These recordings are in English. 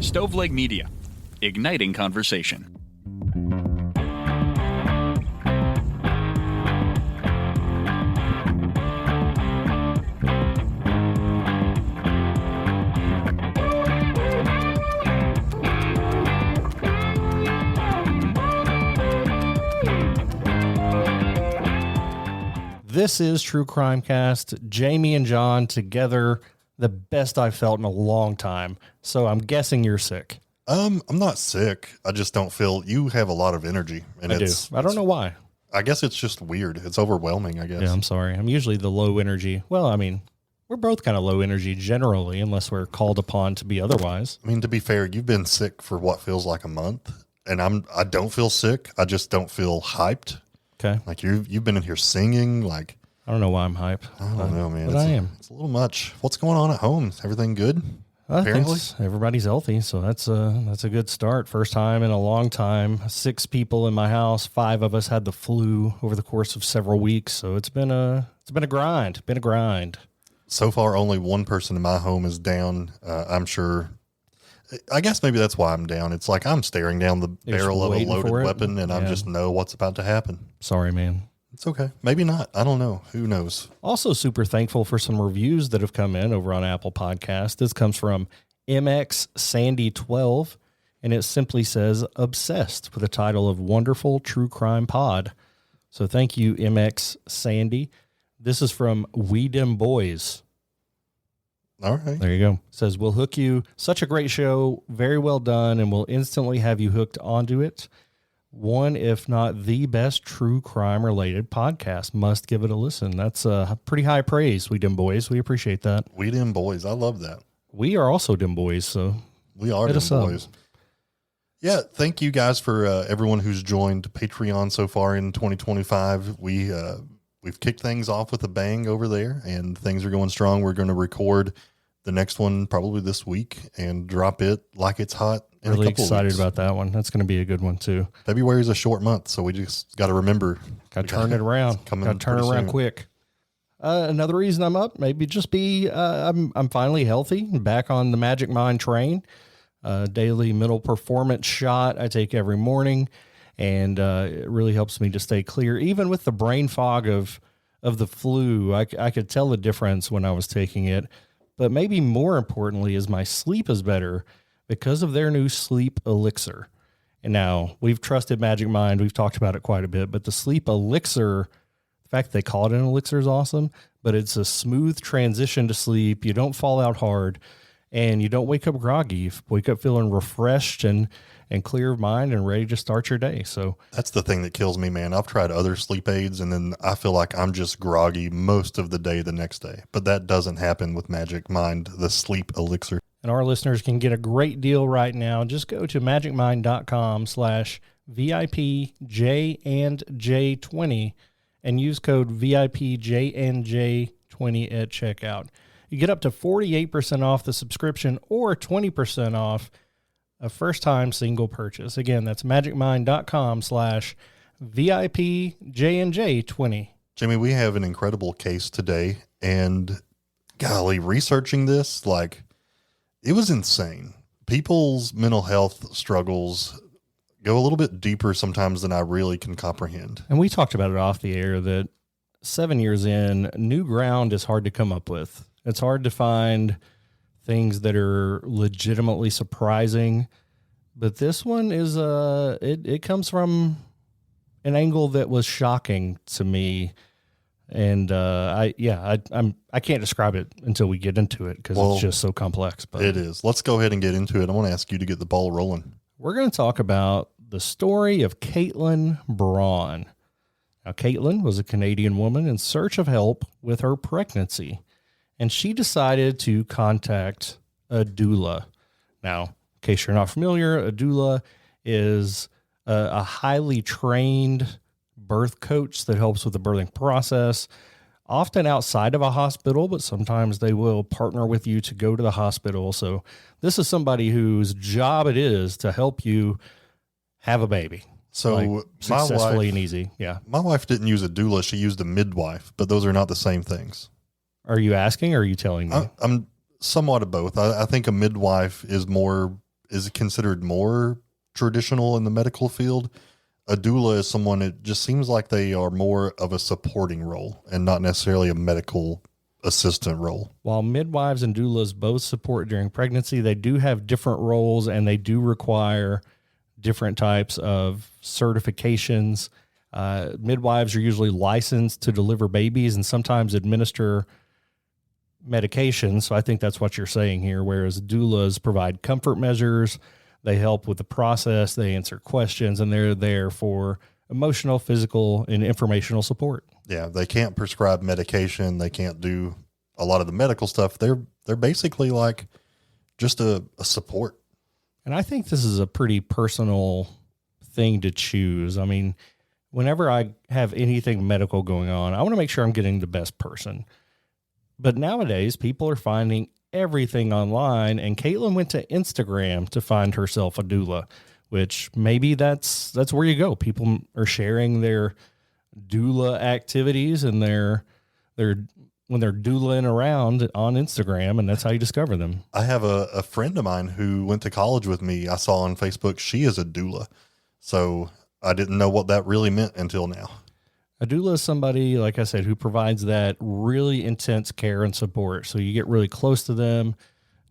Stoveleg Media, igniting conversation. This is True Crime Cast. Jamie and John together, the best I've felt in a long time. So I'm guessing you're sick. I'm not sick. I just don't feel, you have a lot of energy. And I do. I don't know why. I guess it's just weird. It's overwhelming, I guess. Yeah, I'm sorry. I'm usually the low energy. Well, I mean, we're both kind of low energy generally, unless we're called upon to be otherwise. I mean, to be fair, you've been sick for what feels like a month, and I don't feel sick. I just don't feel hyped. Okay. Like you've been in here singing, like I don't know why I'm hype. I don't know, man. But I am. It's a little much. What's going on at home? Is everything good? Apparently, everybody's healthy, so that's a good start. First time in a long time. 6 people in my house. 5 of us had the flu over the course of several weeks, so it's been a grind. Been a grind. So far, only one person in my home is down. I'm sure. I guess maybe that's why I'm down. It's like I'm staring down the barrel of a loaded weapon, and I just know what's about to happen. Sorry, man. It's okay. Maybe not. I don't know. Who knows? Also super thankful for some reviews that have come in over on Apple Podcasts. This comes from MX Sandy 12, and it simply says obsessed with the title of Wonderful True Crime Pod. So thank you, MX Sandy. This is from We Dem Boys. All right. There you go. It says, we'll hook you. Such a great show. Very well done. And we'll instantly have you hooked onto it. One, if not the best true crime related podcast. Must give it a listen. That's a pretty high praise. We Dem Boys. We appreciate that. We Dem Boys. I love that. We are also Dem Boys. So we are Dem Boys. Yeah. Thank you guys for everyone who's joined Patreon so far in 2025. We've kicked things off with a bang over there, and things are going strong. We're going to record the next one probably this week and drop it like it's hot. Really excited about that one. That's going to be a good one too. February is a short month, so we just got to remember. Got to turn it around. Got to turn it around quick. Another reason I'm up, maybe just be I'm finally healthy, back on the Magic Mind train. Daily mental performance shot I take every morning. And it really helps me to stay clear. Even with the brain fog of the flu, I could tell the difference when I was taking it. But maybe more importantly is my sleep is better because of their new sleep elixir. And now, we've trusted Magic Mind. We've talked about it quite a bit. But the sleep elixir, the fact they call it an elixir is awesome. But it's a smooth transition to sleep. You don't fall out hard. And you don't wake up groggy. You wake up feeling refreshed and clear of mind and ready to start your day. So that's the thing that kills me, man. I've tried other sleep aids, and then I feel like I'm just groggy most of the day the next day. But that doesn't happen with Magic Mind, the sleep elixir. And our listeners can get a great deal right now. Just go to magicmind.com/VIPJandJ20 and use code VIPJandJ20 at checkout. You get up to 48% off the subscription or 20% off a first-time single purchase. Again, that's magicmind.com/VIPJandJ20. Jimmy, we have an incredible case today, and golly, researching this, like, it was insane. People's mental health struggles go a little bit deeper sometimes than I really can comprehend. And we talked about it off the air that 7 years in, new ground is hard to come up with. It's hard to find things that are legitimately surprising, but this one is it comes from an angle that was shocking to me, and I can't describe it until we get into it because it's just so complex. But it is. Let's go ahead and get into it. I want to ask you to get the ball rolling. We're going to talk about the story of Kaitlyn Braun. Now, Kaitlyn was a Canadian woman in search of help with her pregnancy, and she decided to contact a doula. Now, in case you're not familiar, a doula is a highly trained birth coach that helps with the birthing process, often outside of a hospital, but sometimes they will partner with you to go to the hospital. So this is somebody whose job it is to help you have a baby. So successfully and easy. Yeah. My wife didn't use a doula. She used a midwife, but those are not the same things. Are you asking or are you telling me? I'm somewhat of both. I think a midwife is more is considered more traditional in the medical field. A doula is someone, it just seems like they are more of a supporting role and not necessarily a medical assistant role. While midwives and doulas both support during pregnancy, they do have different roles and they do require different types of certifications. Midwives are usually licensed to deliver babies and sometimes administer medication. So I think that's what you're saying here. Whereas doulas provide comfort measures, they help with the process, they answer questions, and they're there for emotional, physical, and informational support. Yeah, they can't prescribe medication. They can't do a lot of the medical stuff. They're basically like just a support. And I think this is a pretty personal thing to choose. I mean, whenever I have anything medical going on, I want to make sure I'm getting the best person. But nowadays, people are finding everything online, and Kaitlyn went to Instagram to find herself a doula, which maybe that's where you go. People are sharing their doula activities and when they're doulaing around on Instagram, and that's how you discover them. I have a friend of mine who went to college with me. I saw on Facebook, she is a doula. So I didn't know what that really meant until now. A doula is somebody, like I said, who provides that really intense care and support. So you get really close to them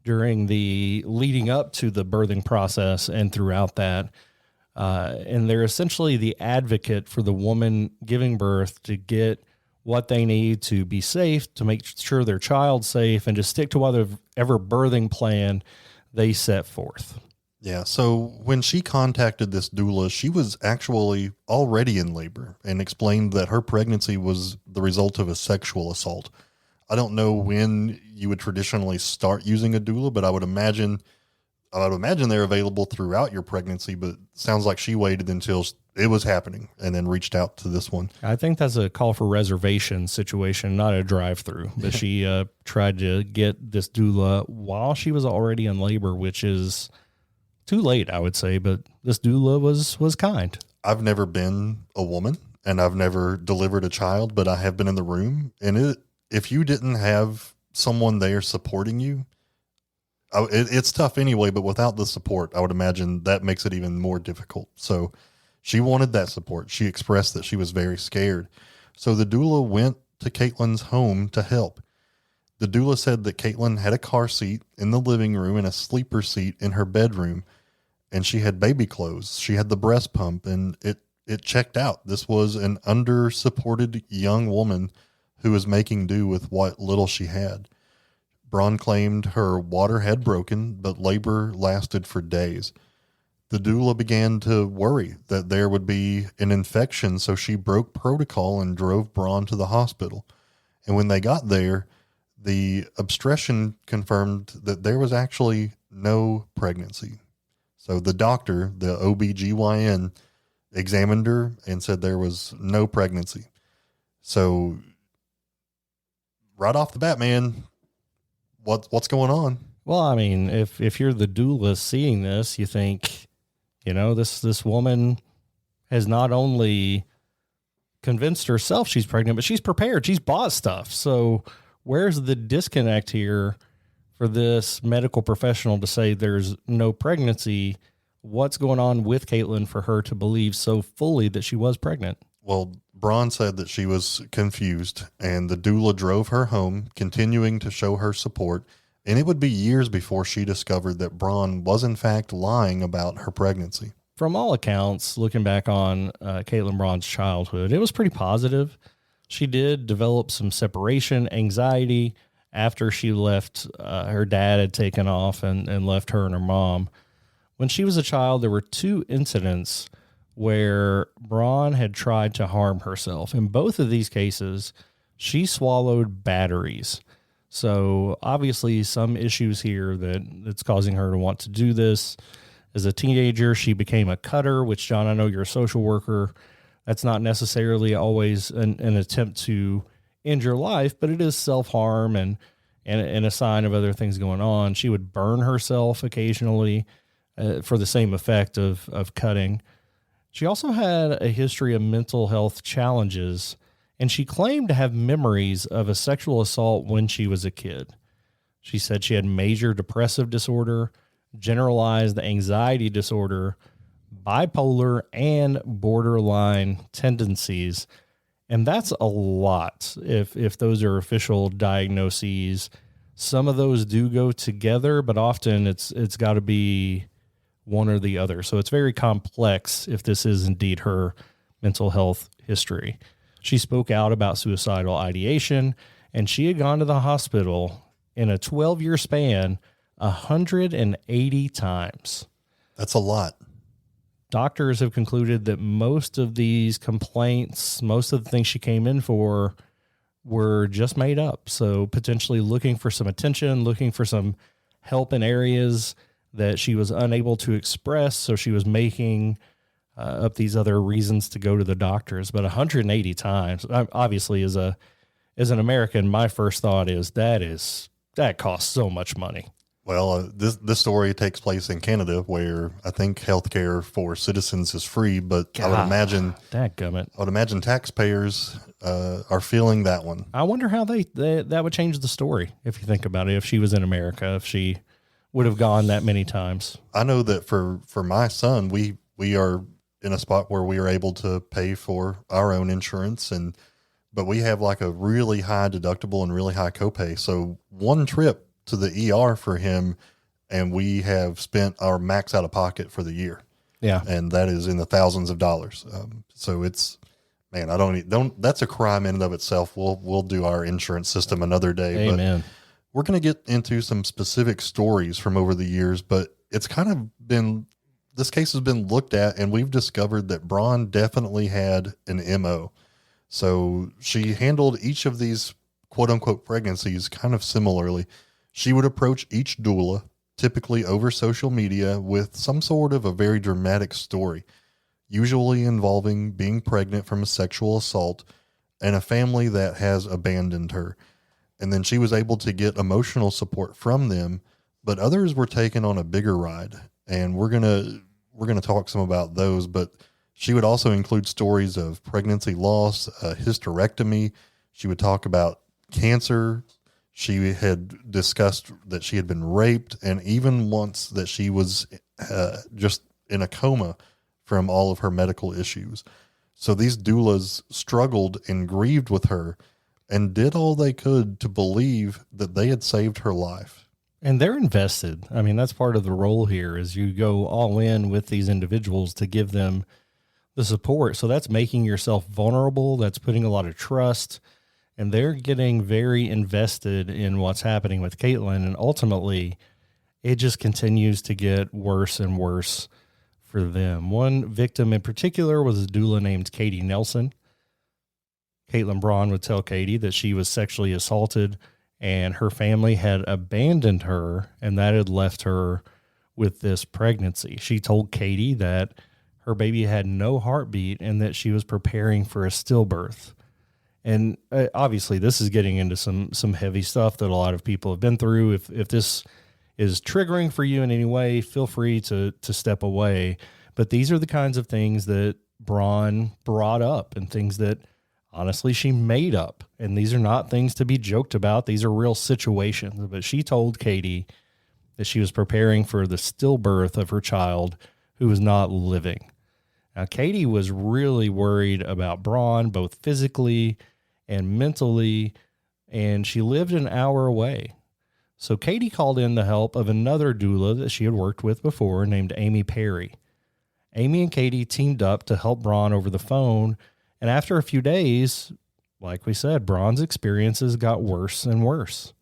during the leading up to the birthing process and throughout that. And they're essentially the advocate for the woman giving birth to get what they need to be safe, to make sure their child's safe, and to stick to whatever birthing plan they set forth. Yeah. So when she contacted this doula, she was actually already in labor and explained that her pregnancy was the result of a sexual assault. I don't know when you would traditionally start using a doula, but I would imagine they're available throughout your pregnancy, but it sounds like she waited until it was happening and then reached out to this one. I think that's a call for reservation situation, not a drive-through. But she tried to get this doula while she was already in labor, which is too late, I would say, but this doula was kind. I've never been a woman and I've never delivered a child, but I have been in the room. And if you didn't have someone there supporting you, it's tough anyway, but without the support, I would imagine that makes it even more difficult. So she wanted that support. She expressed that she was very scared. So the doula went to Kaitlyn's home to help. The doula said that Kaitlyn had a car seat in the living room and a sleeper seat in her bedroom, and she had baby clothes. She had the breast pump, and it checked out. This was an under-supported young woman who was making do with what little she had. Braun claimed her water had broken, but labor lasted for days. The doula began to worry that there would be an infection, so she broke protocol and drove Braun to the hospital. And when they got there, the obstetrician confirmed that there was actually no pregnancy. So the doctor, the OBGYN, examined her and said there was no pregnancy. So right off the bat, man, what's going on? Well, I mean, if you're the doula seeing this, you think, this woman has not only convinced herself she's pregnant, but she's prepared. She's bought stuff. So where's the disconnect here for this medical professional to say there's no pregnancy? What's going on with Kaitlyn for her to believe so fully that she was pregnant? Well, Braun said that she was confused, and the doula drove her home, continuing to show her support. And it would be years before she discovered that Braun was in fact lying about her pregnancy. From all accounts, looking back on Kaitlyn Braun's childhood, it was pretty positive. She did develop some separation anxiety after she left. Her dad had taken off and left her and her mom. When she was a child, there were 2 incidents where Braun had tried to harm herself. In both of these cases, she swallowed batteries. So obviously some issues here that's causing her to want to do this. As a teenager, she became a cutter, which, John, I know you're a social worker. That's not necessarily always an attempt to end your life, but it is self-harm and a sign of other things going on. She would burn herself occasionally for the same effect of cutting. She also had a history of mental health challenges, and she claimed to have memories of a sexual assault when she was a kid. She said she had major depressive disorder, generalized anxiety disorder, bipolar, and borderline tendencies. And that's a lot if those are official diagnoses. Some of those do go together, but often it's got to be one or the other. So it's very complex if this is indeed her mental health history. She spoke out about suicidal ideation, and she had gone to the hospital in a 12-year span 180 times. That's a lot. Doctors have concluded that most of these complaints, most of the things she came in for, were just made up. So potentially looking for some attention, looking for some help in areas that she was unable to express. So she was making up these other reasons to go to the doctors. But 180 times, obviously, as an American, my first thought is that costs so much money. Well, this story takes place in Canada, where I think healthcare for citizens is free, but God, I would imagine taxpayers are feeling that one. I wonder how that would change the story if you think about it. If she was in America, if she would have gone that many times. I know that for my son, we are in a spot where we are able to pay for our own insurance, but we have like a really high deductible and really high copay. So one trip to the ER for him, and we have spent our max out of pocket for the year. Yeah. And that is in the thousands of dollars. So it's, man, that's a crime in and of itself. We'll do our insurance system another day. Amen. But we're going to get into some specific stories from over the years, but it's kind of been, this case has been looked at, and we've discovered that Braun definitely had an MO. So she handled each of these quote unquote pregnancies kind of similarly. She would approach each doula, typically over social media, with some sort of a very dramatic story, usually involving being pregnant from a sexual assault and a family that has abandoned her. And then she was able to get emotional support from them, but others were taken on a bigger ride. And we're gonna talk some about those, but she would also include stories of pregnancy loss, hysterectomy. She would talk about cancer. She had discussed that she had been raped, and even once that she was just in a coma from all of her medical issues. So these doulas struggled and grieved with her and did all they could to believe that they had saved her life. And they're invested. I mean, that's part of the role here, is you go all in with these individuals to give them the support. So that's making yourself vulnerable. That's putting a lot of trust. And they're getting very invested in what's happening with Kaitlyn. And ultimately, it just continues to get worse and worse for them. One victim in particular was a doula named Katie Nelson. Kaitlyn Braun would tell Katie that she was sexually assaulted and her family had abandoned her, and that had left her with this pregnancy. She told Katie that her baby had no heartbeat and that she was preparing for a stillbirth. And obviously this is getting into some heavy stuff that a lot of people have been through. If this is triggering for you in any way, feel free to step away. But these are the kinds of things that Braun brought up and things that honestly she made up. And these are not things to be joked about. These are real situations. But she told Katie that she was preparing for the stillbirth of her child who was not living. Now, Katie was really worried about Braun, both physically and mentally, and she lived an hour away. So Katie called in the help of another doula that she had worked with before named Amy Perry. Amy and Katie teamed up to help Braun over the phone, and after a few days, like we said, Braun's experiences got worse and worse.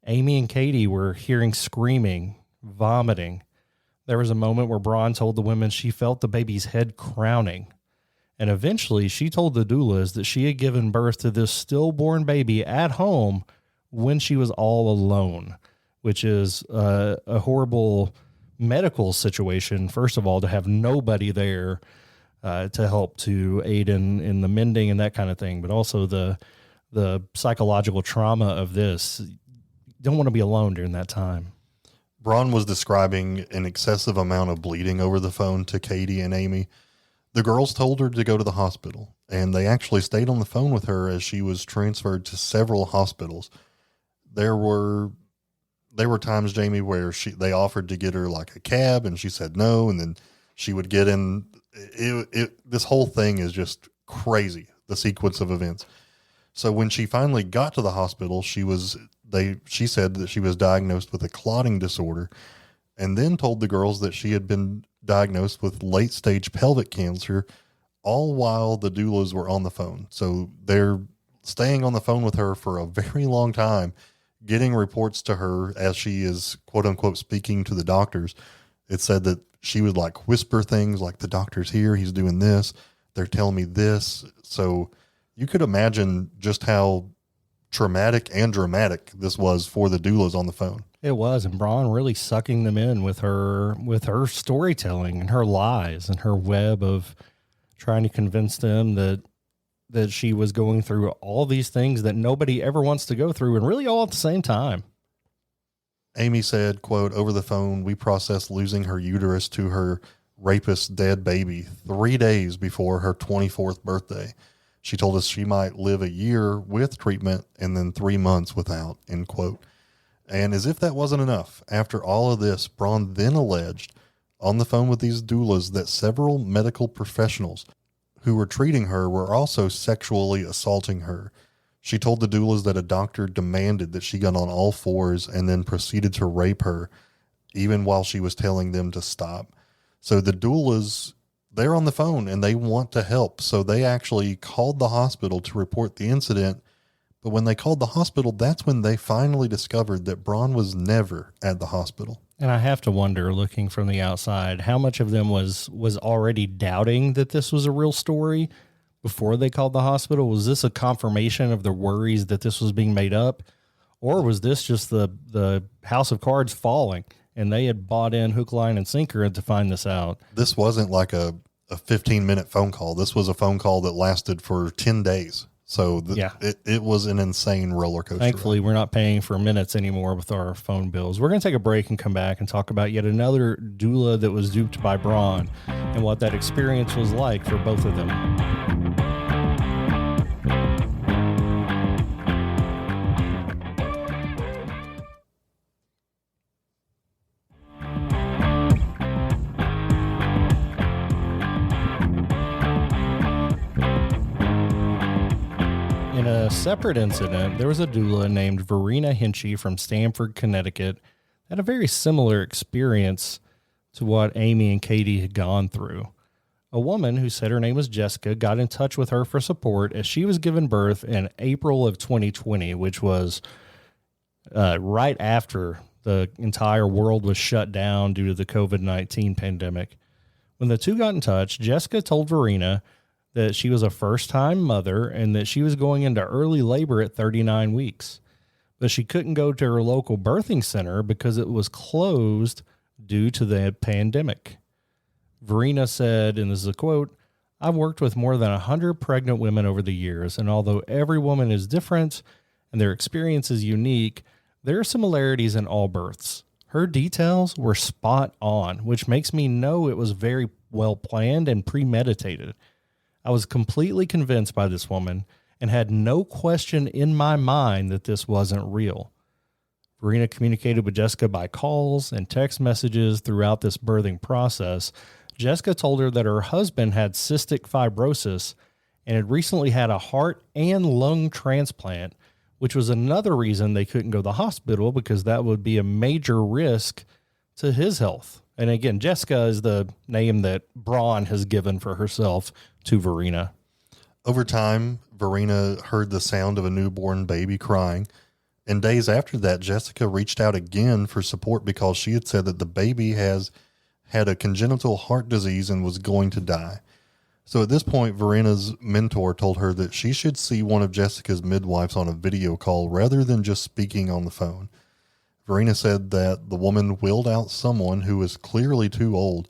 Amy and Katie were hearing screaming, vomiting. There was a moment where Braun told the women she felt the baby's head crowning. And eventually she told the doulas that she had given birth to this stillborn baby at home when she was all alone, which is a horrible medical situation. First of all, to have nobody there to help to aid in the mending and that kind of thing, but also the psychological trauma of this. You don't want to be alone during that time. Braun was describing an excessive amount of bleeding over the phone to Katie and Amy. The girls told her to go to the hospital, and they actually stayed on the phone with her as she was transferred to several hospitals. There were there were times, Jamie, where they offered to get her like a cab and she said no. And then she would get in. This whole thing is just crazy, the sequence of events. So when she finally got to the hospital, she said that she was diagnosed with a clotting disorder, and then told the girls that she had been diagnosed with late stage pelvic cancer, all while the doulas were on the phone. So they're staying on the phone with her for a very long time, getting reports to her as she is, quote unquote, speaking to the doctors. It said that she would like whisper things like, the doctor's here, he's doing this, they're telling me this. So you could imagine just how traumatic and dramatic this was for the doulas on the phone. It was, and Braun really sucking them in with her storytelling and her lies and her web of trying to convince them that she was going through all these things that nobody ever wants to go through, and really all at the same time. Amy said, quote, over the phone, we processed losing her uterus to her rapist's dead baby 3 days before her 24th birthday. She told us she might live a year with treatment and then 3 months without, end quote. And as if that wasn't enough, after all of this, Braun then alleged on the phone with these doulas that several medical professionals who were treating her were also sexually assaulting her. She told the doulas that a doctor demanded that she got on all fours and then proceeded to rape her, even while she was telling them to stop. So the doulas, they're on the phone and they want to help. So they actually called the hospital to report the incident. But when they called the hospital, that's when they finally discovered that Braun was never at the hospital. And I have to wonder, looking from the outside, how much of them was already doubting that this was a real story before they called the hospital? Was this a confirmation of their worries that this was being made up? Or was this just the house of cards falling and they had bought in hook, line, and sinker to find this out? This wasn't like a 15-minute phone call. This was a phone call that lasted for 10 days. So it was an insane roller coaster. Thankfully, we're not paying for minutes anymore with our phone bills. We're going to take a break and come back and talk about yet another doula that was duped by Braun and what that experience was like for both of them. In a separate incident, there was a doula named Verena Hinchy from Stamford, Connecticut, that had a very similar experience to what Amy and Katie had gone through. A woman who said her name was Jessica got in touch with her for support as she was given birth in April of 2020, which was right after the entire world was shut down due to the COVID-19 pandemic. When the two got in touch, Jessica told Verena that she was a first-time mother and that she was going into early labor at 39 weeks. But she couldn't go to her local birthing center because it was closed due to the pandemic. Verena said, and this is a quote, "I've worked with more than 100 pregnant women over the years, and although every woman is different and their experience is unique, there are similarities in all births. Her details were spot on, which makes me know it was very well planned and premeditated. I was completely convinced by this woman and had no question in my mind that this wasn't real." Verena communicated with Jessica by calls and text messages throughout this birthing process. Jessica told her that her husband had cystic fibrosis and had recently had a heart and lung transplant, which was another reason they couldn't go to the hospital because that would be a major risk to his health. And again, Jessica is the name that Braun has given for herself to Verena. Over time, Verena heard the sound of a newborn baby crying. And days after that, Jessica reached out again for support because she had said that the baby had a congenital heart disease and was going to die. So at this point, Verena's mentor told her that she should see one of Jessica's midwives on a video call rather than just speaking on the phone. Verena said that the woman willed out someone who was clearly too old,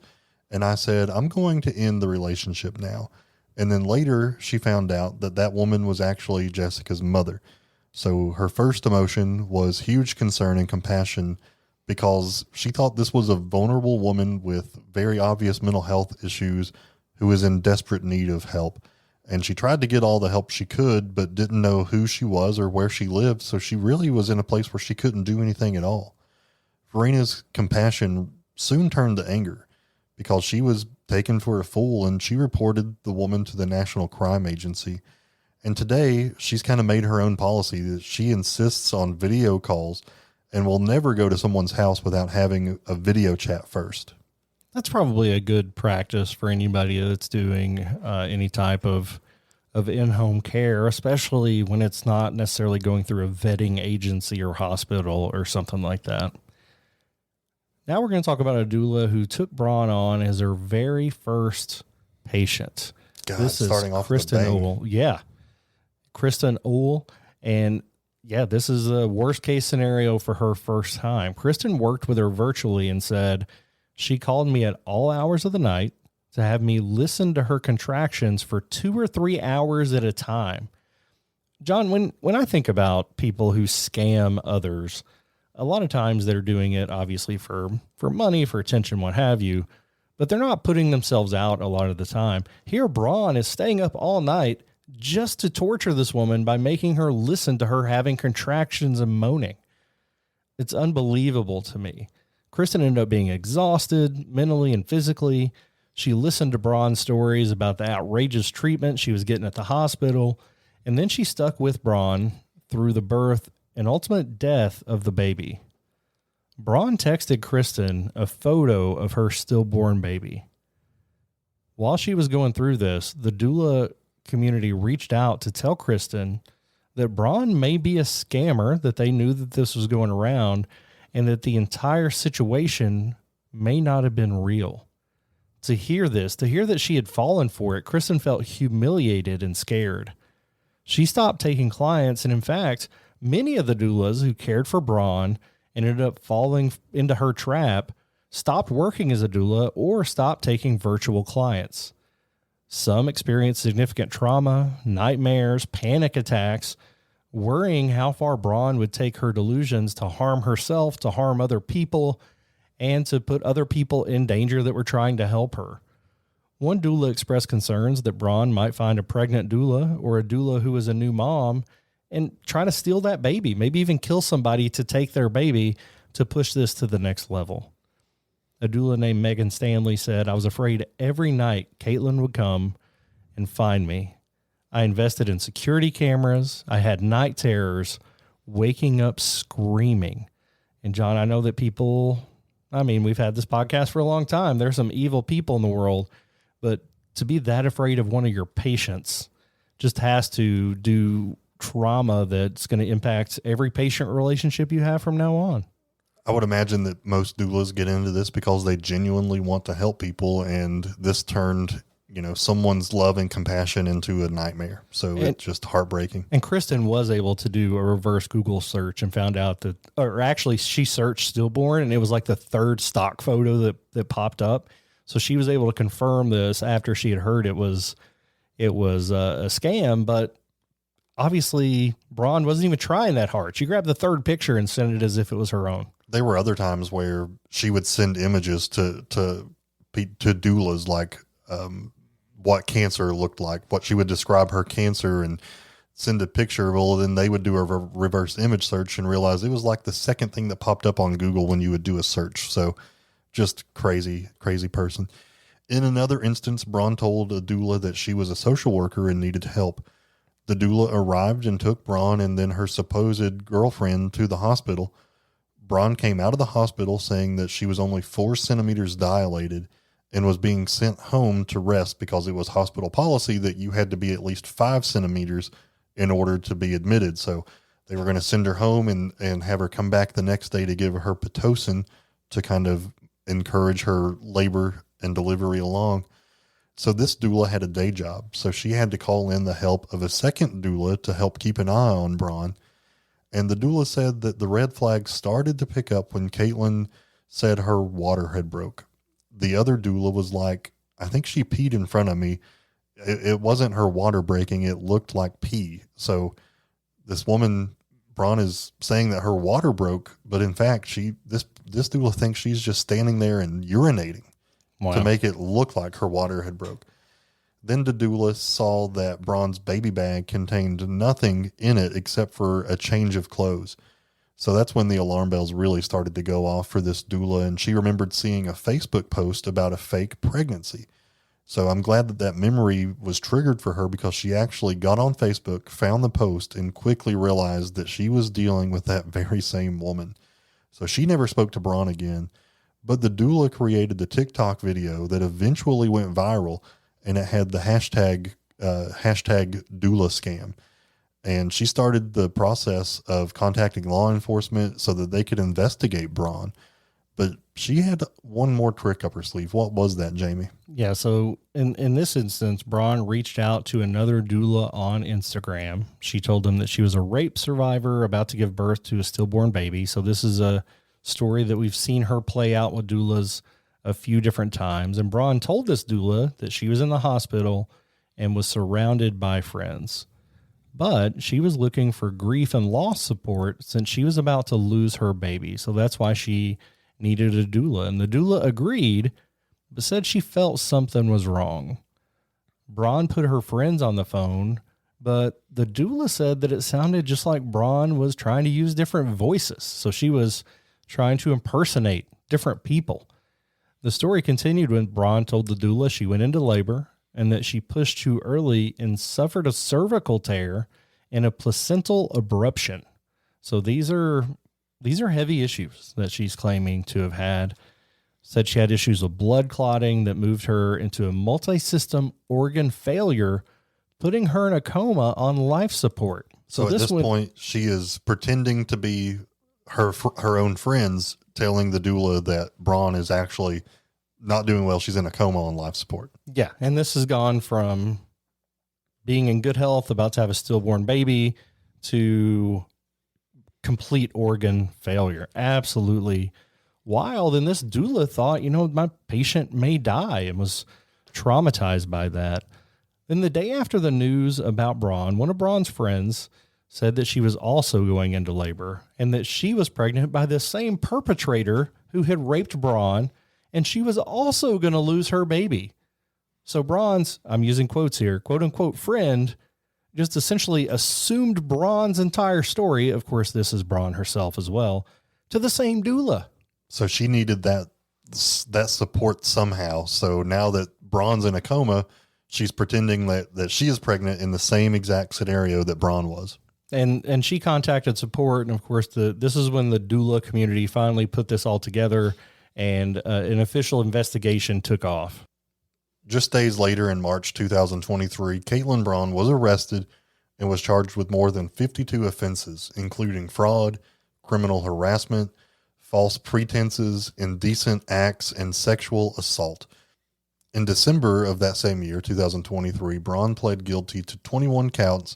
and I said, I'm going to end the relationship now. And then later, she found out that that woman was actually Jessica's mother. So her first emotion was huge concern and compassion because she thought this was a vulnerable woman with very obvious mental health issues who was in desperate need of help. And she tried to get all the help she could, but didn't know who she was or where she lived. So she really was in a place where she couldn't do anything at all. Verena's compassion soon turned to anger because she was taken for a fool, and she reported the woman to the National Crime Agency. And today, she's kind of made her own policy that she insists on video calls and will never go to someone's house without having a video chat first. That's probably a good practice for anybody that's doing any type of in-home care, especially when it's not necessarily going through a vetting agency or hospital or something like that. Now we're going to talk about a doula who took Braun on as her very first patient. God, this is starting off Kristen with a bang. Ohl. Yeah. Kristen Ohl. And yeah, this is a worst case scenario for her first time. Kristen worked with her virtually and said she called me at all hours of the night to have me listen to her contractions for 2 or 3 hours at a time. John, when I think about people who scam others, a lot of times they're doing it obviously for money, for attention, what have you, but they're not putting themselves out a lot of the time. Here, Braun is staying up all night just to torture this woman by making her listen to her having contractions and moaning. It's unbelievable to me. Kristen ended up being exhausted mentally and physically. She listened to Braun's stories about the outrageous treatment she was getting at the hospital, and then she stuck with Braun through the birth and ultimate death of the baby. Braun texted Kristen a photo of her stillborn baby. While she was going through this, the doula community reached out to tell Kristen that Braun may be a scammer, that they knew that this was going around, and that the entire situation may not have been real. To hear this, to hear that she had fallen for it, Kristen felt humiliated and scared. She stopped taking clients, and in fact, many of the doulas who cared for Braun and ended up falling into her trap stopped working as a doula or stopped taking virtual clients. Some experienced significant trauma, nightmares, panic attacks, worrying how far Braun would take her delusions to harm herself, to harm other people, and to put other people in danger that were trying to help her. One doula expressed concerns that Braun might find a pregnant doula or a doula who is a new mom and try to steal that baby, maybe even kill somebody to take their baby to push this to the next level. A doula named Megan Stanley said, "I was afraid every night Caitlyn would come and find me. I invested in security cameras. I had night terrors, waking up screaming." And John, I know that we've had this podcast for a long time. There's some evil people in the world, but to be that afraid of one of your patients just has to do trauma that's going to impact every patient relationship you have from now on. I would imagine that most doulas get into this because they genuinely want to help people, and this turned, someone's love and compassion into a nightmare. So it's just heartbreaking. And Kristen was able to do a reverse Google search and found out that, or actually she searched stillborn and it was like the third stock photo that popped up. So she was able to confirm this after she had heard it was a scam, but obviously Braun wasn't even trying that hard. She grabbed the third picture and sent it as if it was her own. There were other times where she would send images to doulas, like what cancer looked like, what she would describe her cancer and send a picture. Well, then they would do a reverse image search and realize it was like the second thing that popped up on Google when you would do a search. So just crazy, crazy person. In another instance, Braun told a doula that she was a social worker and needed help. The doula arrived and took Braun and then her supposed girlfriend to the hospital. Braun came out of the hospital saying that she was only 4 centimeters dilated and was being sent home to rest because it was hospital policy that you had to be at least 5 centimeters in order to be admitted. So they were going to send her home and have her come back the next day to give her Pitocin to kind of encourage her labor and delivery along. So this doula had a day job, so she had to call in the help of a second doula to help keep an eye on Braun. And the doula said that the red flags started to pick up when Caitlyn said her water had broke. The other doula was like, "I think she peed in front of me. It wasn't her water breaking. It looked like pee." So this woman, Braun, is saying that her water broke, but in fact, this doula thinks she's just standing there and urinating to make it look like her water had broke. Then the doula saw that Braun's baby bag contained nothing in it except for a change of clothes. So that's when the alarm bells really started to go off for this doula, and she remembered seeing a Facebook post about a fake pregnancy. So I'm glad that that memory was triggered for her, because she actually got on Facebook, found the post, and quickly realized that she was dealing with that very same woman. So she never spoke to Braun again, but the doula created the TikTok video that eventually went viral, and it had the hashtag doula scam. And she started the process of contacting law enforcement so that they could investigate Braun. But she had one more trick up her sleeve. What was that, Jamie? Yeah, so in this instance, Braun reached out to another doula on Instagram. She told him that she was a rape survivor about to give birth to a stillborn baby. So this is a story that we've seen her play out with doulas a few different times. And Braun told this doula that she was in the hospital and was surrounded by friends. But she was looking for grief and loss support since she was about to lose her baby. So that's why she needed a doula. And the doula agreed, but said she felt something was wrong. Braun put her friends on the phone, but the doula said that it sounded just like Braun was trying to use different voices. So she was trying to impersonate different people. The story continued when Braun told the doula she went into labor and that she pushed too early and suffered a cervical tear and a placental abruption. So these are heavy issues that she's claiming to have had. Said she had issues with blood clotting that moved her into a multi-system organ failure, putting her in a coma on life support. So at this point, she is pretending to be her own friends, telling the doula that Braun is actually not doing well. She's in a coma on life support. Yeah. And this has gone from being in good health, about to have a stillborn baby, to complete organ failure. Absolutely wild. And this doula thought, my patient may die, and was traumatized by that. Then the day after the news about Braun, one of Braun's friends said that she was also going into labor and that she was pregnant by the same perpetrator who had raped Braun, and she was also going to lose her baby. So Braun's, I'm using quotes here, quote unquote friend, just essentially assumed Braun's entire story. Of course, this is Braun herself as well, to the same doula. So she needed that support somehow. So now that Braun's in a coma, she's pretending that she is pregnant in the same exact scenario that Braun was. And she contacted support. And of course, this is when the doula community finally put this all together, and an official investigation took off. Just days later, in March 2023, Kaitlyn Braun was arrested and was charged with more than 52 offenses, including fraud, criminal harassment, false pretenses, indecent acts, and sexual assault. In December of that same year, 2023, Braun pled guilty to 21 counts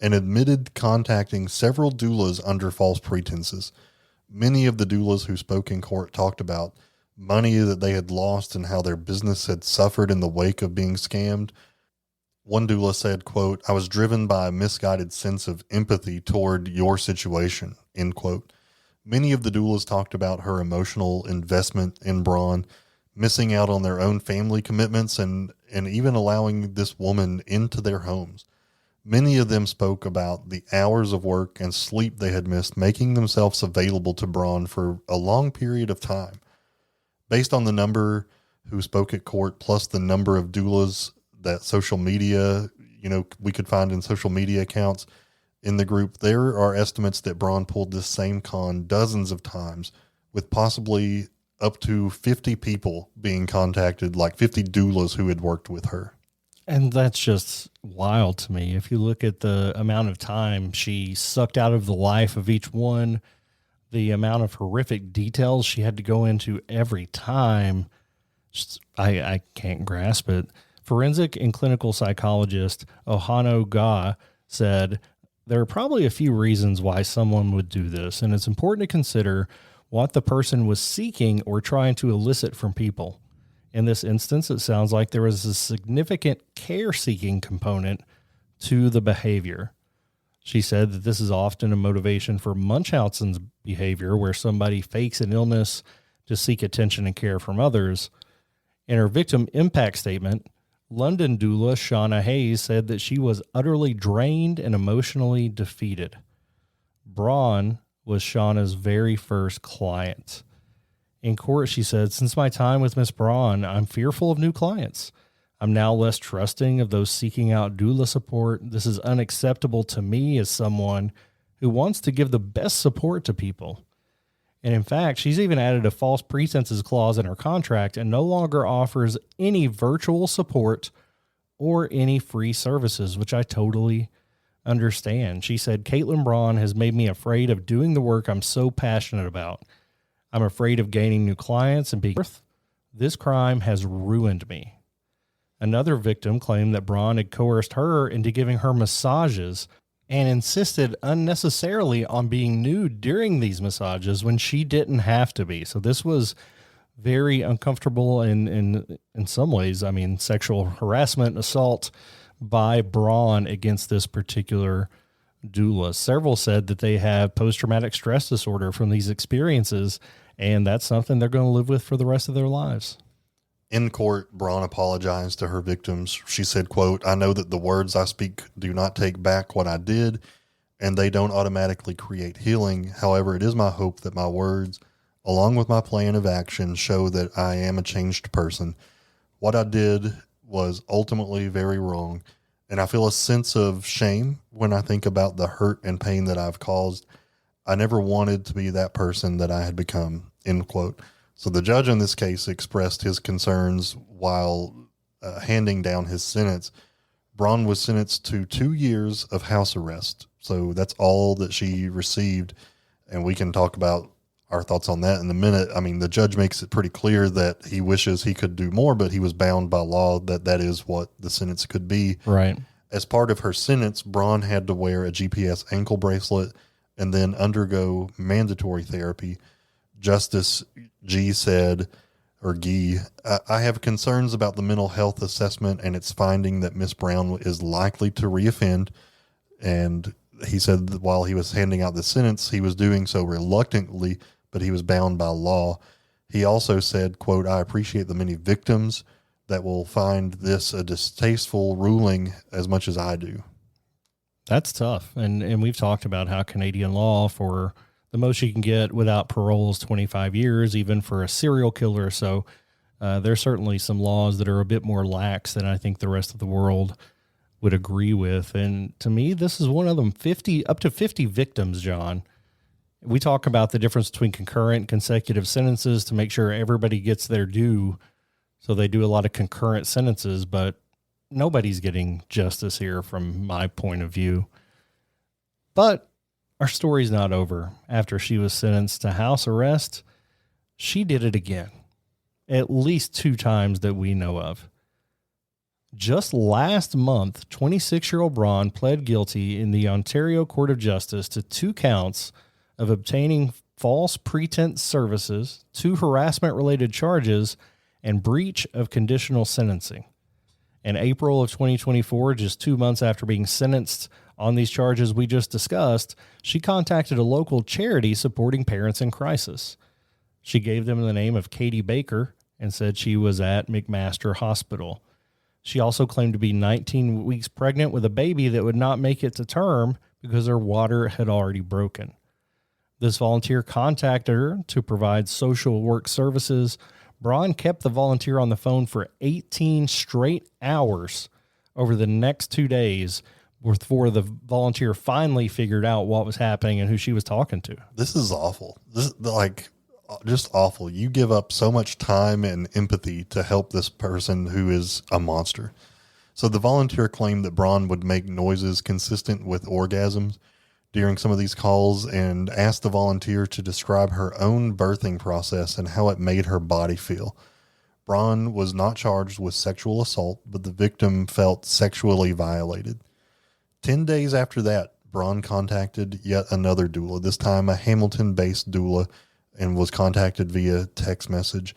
and admitted contacting several doulas under false pretenses. Many of the doulas who spoke in court talked about money that they had lost and how their business had suffered in the wake of being scammed. One doula said, quote, "I was driven by a misguided sense of empathy toward your situation," end quote. Many of the doulas talked about her emotional investment in Braun, missing out on their own family commitments, and even allowing this woman into their homes. Many of them spoke about the hours of work and sleep they had missed, making themselves available to Braun for a long period of time. Based on the number who spoke at court, plus the number of doulas that social media, we could find in social media accounts in the group, there are estimates that Braun pulled this same con dozens of times, with possibly up to 50 people being contacted, like 50 doulas who had worked with her. And that's just wild to me. If you look at the amount of time she sucked out of the life of each one, the amount of horrific details she had to go into every time, I can't grasp it. Forensic and clinical psychologist Ohano Ga said, "There are probably a few reasons why someone would do this, and it's important to consider what the person was seeking or trying to elicit from people. In this instance, it sounds like there was a significant care-seeking component to the behavior." She said that this is often a motivation for Munchausen's behavior, where somebody fakes an illness to seek attention and care from others. In her victim impact statement, London doula Shauna Hayes said that she was utterly drained and emotionally defeated. Braun was Shauna's very first client. In court, she said, "Since my time with Miss Braun, I'm fearful of new clients. I'm now less trusting of those seeking out doula support. This is unacceptable to me as someone who wants to give the best support to people." And in fact, she's even added a false pretenses clause in her contract and no longer offers any virtual support or any free services, which I totally understand. She said, "Kaitlyn Braun has made me afraid of doing the work I'm so passionate about. I'm afraid of gaining new clients and being worth. This crime has ruined me." Another victim claimed that Braun had coerced her into giving her massages and insisted unnecessarily on being nude during these massages when she didn't have to be. So this was very uncomfortable in some ways. I mean, sexual harassment, assault by Braun against this particular doula. Several said that they have post-traumatic stress disorder from these experiences, and that's something they're going to live with for the rest of their lives. In court, Braun apologized to her victims. She said, quote, "I know that the words I speak do not take back what I did, and they don't automatically create healing. However, it is my hope that my words, along with my plan of action, show that I am a changed person. What I did was ultimately very wrong, and I feel a sense of shame when I think about the hurt and pain that I've caused. I never wanted to be that person that I had become," end quote. So the judge in this case expressed his concerns while handing down his sentence. Braun was sentenced to 2 years of house arrest. So that's all that she received. And we can talk about our thoughts on that in a minute. I mean, the judge makes it pretty clear that he wishes he could do more, but he was bound by law that is what the sentence could be. Right. As part of her sentence, Braun had to wear a GPS ankle bracelet and then undergo mandatory therapy. Justice Guy said, "I have concerns about the mental health assessment and its finding that Miss Braun is likely to reoffend." And he said that while he was handing out the sentence, he was doing so reluctantly, but he was bound by law. He also said, quote, "I appreciate the many victims that will find this a distasteful ruling as much as I do." That's tough. And we've talked about how Canadian law, for the most you can get without parole is 25 years, even for a serial killer. So there's certainly some laws that are a bit more lax than I think the rest of the world would agree with. And to me, this is one of them. Up to 50 victims, John. We talk about the difference between concurrent consecutive sentences to make sure everybody gets their due. So they do a lot of concurrent sentences, but nobody's getting justice here from my point of view. But our story's not over. After she was sentenced to house arrest, she did it again, at least 2 times that we know of. Just last month, 26-year-old Braun pled guilty in the Ontario Court of Justice to 2 counts of obtaining false pretense services, 2 harassment-related charges, and breach of conditional sentencing. In April of 2024, just 2 months after being sentenced on these charges we just discussed, she contacted a local charity supporting parents in crisis. She gave them the name of Katie Baker and said she was at McMaster Hospital. She also claimed to be 19 weeks pregnant with a baby that would not make it to term because her water had already broken. This volunteer contacted her to provide social work services. Braun kept the volunteer on the phone for 18 straight hours over the next 2 days before the volunteer finally figured out what was happening and who she was talking to. This is awful. This is just awful. You give up so much time and empathy to help this person who is a monster. So the volunteer claimed that Braun would make noises consistent with orgasms during some of these calls and asked the volunteer to describe her own birthing process and how it made her body feel. Braun was not charged with sexual assault, but the victim felt sexually violated. 10 days after that, Braun contacted yet another doula, this time a Hamilton-based doula, and was contacted via text message.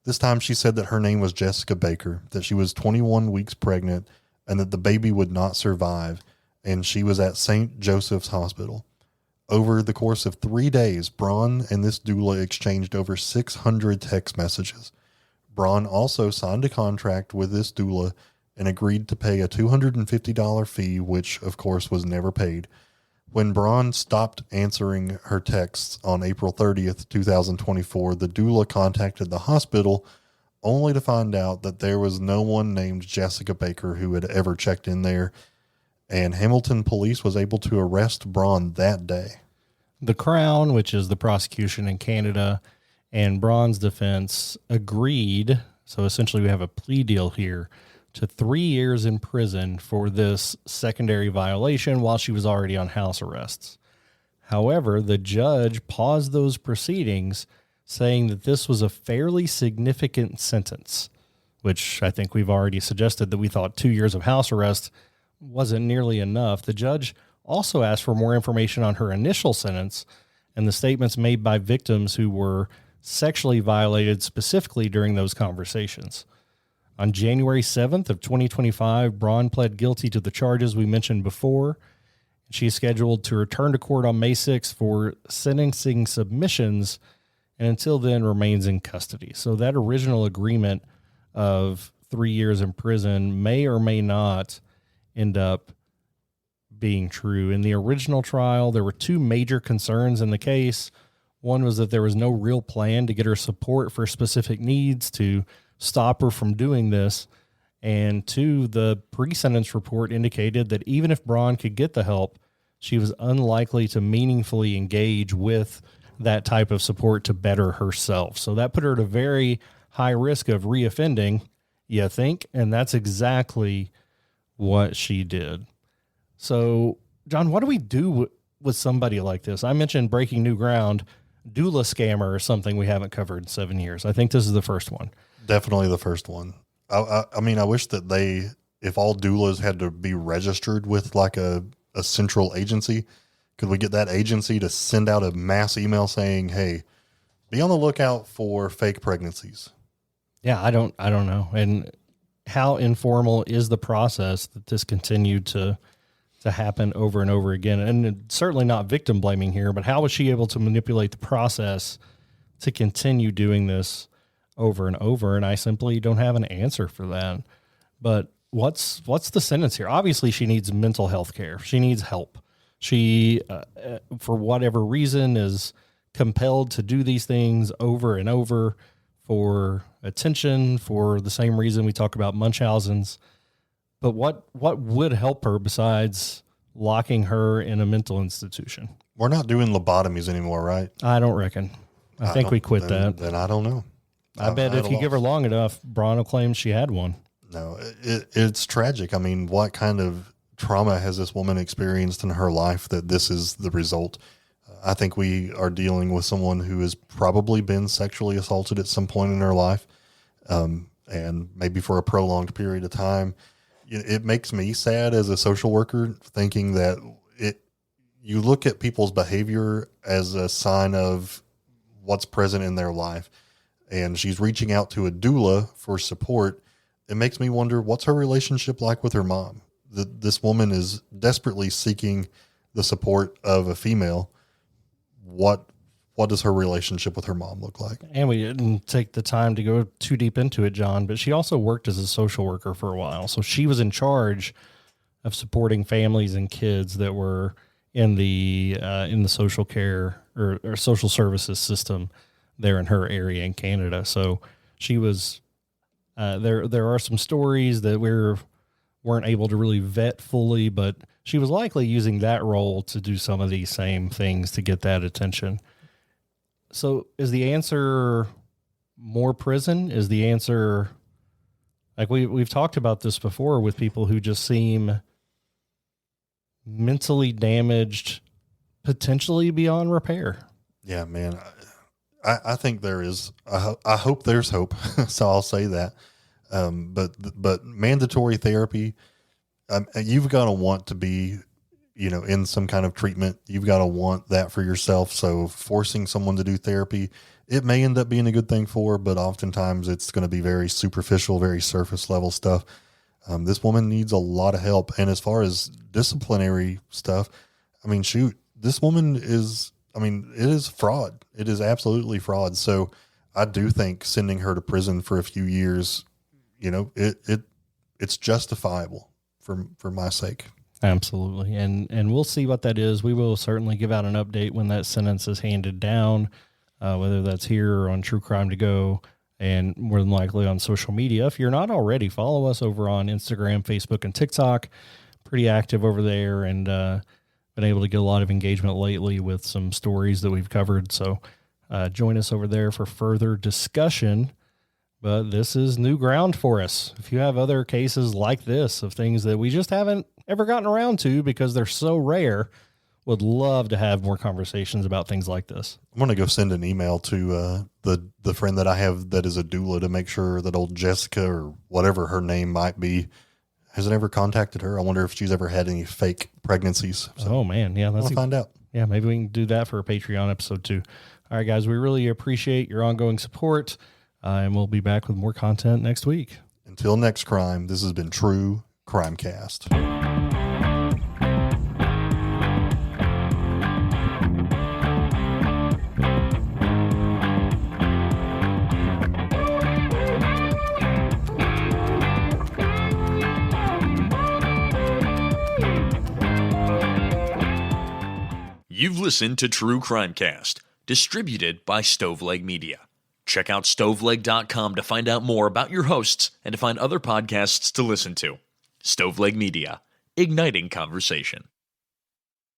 This time she said that her name was Jessica Baker, that she was 21 weeks pregnant, and that the baby would not survive, and she was at St. Joseph's Hospital. Over the course of 3 days, Braun and this doula exchanged over 600 text messages. Braun also signed a contract with this doula and agreed to pay a $250 fee, which, of course, was never paid. When Braun stopped answering her texts on April 30th, 2024, the doula contacted the hospital only to find out that there was no one named Jessica Baker who had ever checked in there, and Hamilton police was able to arrest Braun that day. The Crown, which is the prosecution in Canada, and Braun's defense agreed, so essentially we have a plea deal here, to 3 years in prison for this secondary violation while she was already on house arrests. However, the judge paused those proceedings, saying that this was a fairly significant sentence, which I think we've already suggested that we thought 2 years of house arrest wasn't nearly enough. The judge also asked for more information on her initial sentence and the statements made by victims who were sexually violated specifically during those conversations. On January 7th of 2025, Braun pled guilty to the charges we mentioned before. She's scheduled to return to court on May 6th for sentencing submissions, and until then remains in custody. So that original agreement of 3 years in prison may or may not end up being true. In the original trial, there were two major concerns in the case. One was that there was no real plan to get her support for specific needs to stop her from doing this. And two, the pre-sentence report indicated that even if Braun could get the help, she was unlikely to meaningfully engage with that type of support to better herself. So that put her at a very high risk of reoffending, you think? And that's exactly what she did. So, John, what do we do with somebody like this? I mentioned breaking new ground, doula scammer or something we haven't covered in 7 years. I think this is the first one. Definitely the first one. I mean, I wish that if all doulas had to be registered with like a central agency, could we get that agency to send out a mass email saying, hey, be on the lookout for fake pregnancies? Yeah, I don't know. And how informal is the process that this continued to happen over and over again? And certainly not victim blaming here, but how was she able to manipulate the process to continue doing this over and over? And I simply don't have an answer for that. But what's the sentence here? Obviously, she needs mental health care. She needs help. She, for whatever reason, is compelled to do these things over and over for attention, for the same reason we talk about Munchausen's. But what would help her besides locking her in a mental institution? We're not doing lobotomies anymore, right? I don't reckon. I think we quit that. Then I don't know. I bet if you give her long enough, Braun will claim she had one. No, it's tragic. I mean, what kind of trauma has this woman experienced in her life that this is the result? I think we are dealing with someone who has probably been sexually assaulted at some point in her life, and maybe for a prolonged period of time. It makes me sad as a social worker thinking that you look at people's behavior as a sign of what's present in their life. And she's reaching out to a doula for support. It makes me wonder, what's her relationship like with her mom? This woman is desperately seeking the support of a female. What does her relationship with her mom look like? And we didn't take the time to go too deep into it, John, but she also worked as a social worker for a while. So she was in charge of supporting families and kids that were in the social care or social services system there in her area in Canada. So she was, there are some stories that weren't able to really vet fully, but she was likely using that role to do some of these same things to get that attention. So is the answer more prison? Is the answer, like we've talked about this before with people who just seem mentally damaged, potentially beyond repair? Yeah, man. I think there is. I hope there's hope. So I'll say that. But mandatory therapy, you've got to want to be, in some kind of treatment. You've got to want that for yourself. So forcing someone to do therapy, it may end up being a good thing but oftentimes it's going to be very superficial, very surface level stuff. This woman needs a lot of help. And as far as disciplinary stuff, I mean, shoot, this woman is, it is fraud. It is absolutely fraud. So I do think sending her to prison for a few years, it's justifiable for my sake. Absolutely. And we'll see what that is. We will certainly give out an update when that sentence is handed down, whether that's here or on True Crime To Go, and more than likely on social media. If you're not already, follow us over on Instagram, Facebook, and TikTok. Pretty active over there, and been able to get a lot of engagement lately with some stories that we've covered. So join us over there for further discussion. But this is new ground for us. If you have other cases like this of things that we just haven't ever gotten around to because they're so rare, would love to have more conversations about things like this. I'm going to go send an email to the friend that I have that is a doula to make sure that old Jessica, or whatever her name might be, has it ever contacted her? I wonder if she's ever had any fake pregnancies. So oh, man. Yeah, let's find out. Yeah, maybe we can do that for a Patreon episode too. All right, guys, we really appreciate your ongoing support, and we'll be back with more content next week. Until next crime, this has been True Crimecast. You've listened to True Crimecast, distributed by Stoveleg Media. Check out stoveleg.com to find out more about your hosts and to find other podcasts to listen to. Stoveleg Media, igniting conversation.